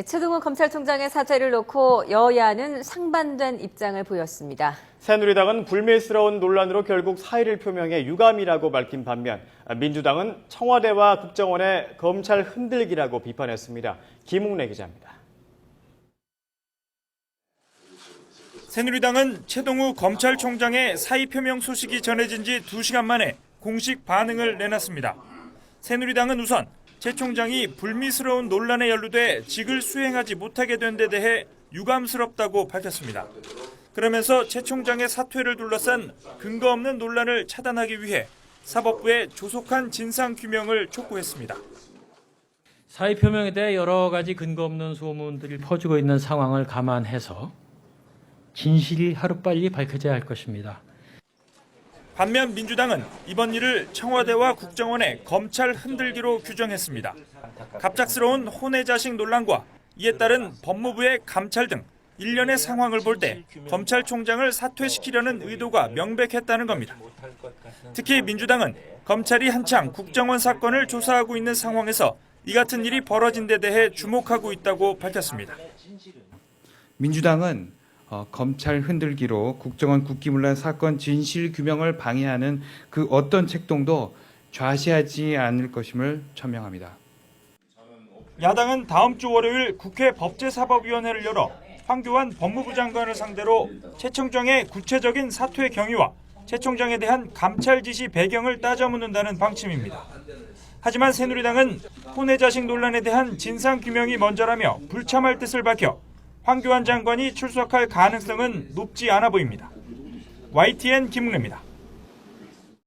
최동훈 검찰총장의 사퇴를 놓고 여야는 상반된 입장을 보였습니다. 새누리당은 불미스러운 논란으로 결국 사의를 표명해 유감이라고 밝힌 반면 민주당은 청와대와 국정원의 검찰 흔들기라고 비판했습니다. 김웅래 기자입니다. 새누리당은 최동우 검찰총장의 사의 표명 소식이 전해진 지 2시간 만에 공식 반응을 내놨습니다. 새누리당은 우선 최 총장이 불미스러운 논란에 연루돼 직을 수행하지 못하게 된 데 대해 유감스럽다고 밝혔습니다. 그러면서 최 총장의 사퇴를 둘러싼 근거 없는 논란을 차단하기 위해 사법부에 조속한 진상규명을 촉구했습니다. 사의 표명에 대해 여러 가지 근거 없는 소문들이 퍼지고 있는 상황을 감안해서 진실이 하루빨리 밝혀져야 할 것입니다. 반면 민주당은 이번 일을 청와대와 국정원의 검찰 흔들기로 규정했습니다. 갑작스러운 혼외자식 논란과 이에 따른 법무부의 감찰 등 일련의 상황을 볼 때 검찰총장을 사퇴시키려는 의도가 명백했다는 겁니다. 특히 민주당은 검찰이 한창 국정원 사건을 조사하고 있는 상황에서 이 같은 일이 벌어진 데 대해 주목하고 있다고 밝혔습니다. 민주당은 검찰 흔들기로 국정원 국기문란 사건 진실 규명을 방해하는 그 어떤 책동도 좌시하지 않을 것임을 천명합니다. 야당은 다음 주 월요일 국회 법제사법위원회를 열어 황교안 법무부 장관을 상대로 최 총장의 구체적인 사퇴 경위와 최 총장에 대한 감찰 지시 배경을 따져 묻는다는 방침입니다. 하지만 새누리당은 혼외자식 논란에 대한 진상규명이 먼저라며 불참할 뜻을 밝혀 황교안 장관이 출석할 가능성은 높지 않아 보입니다. YTN 김웅래입니다.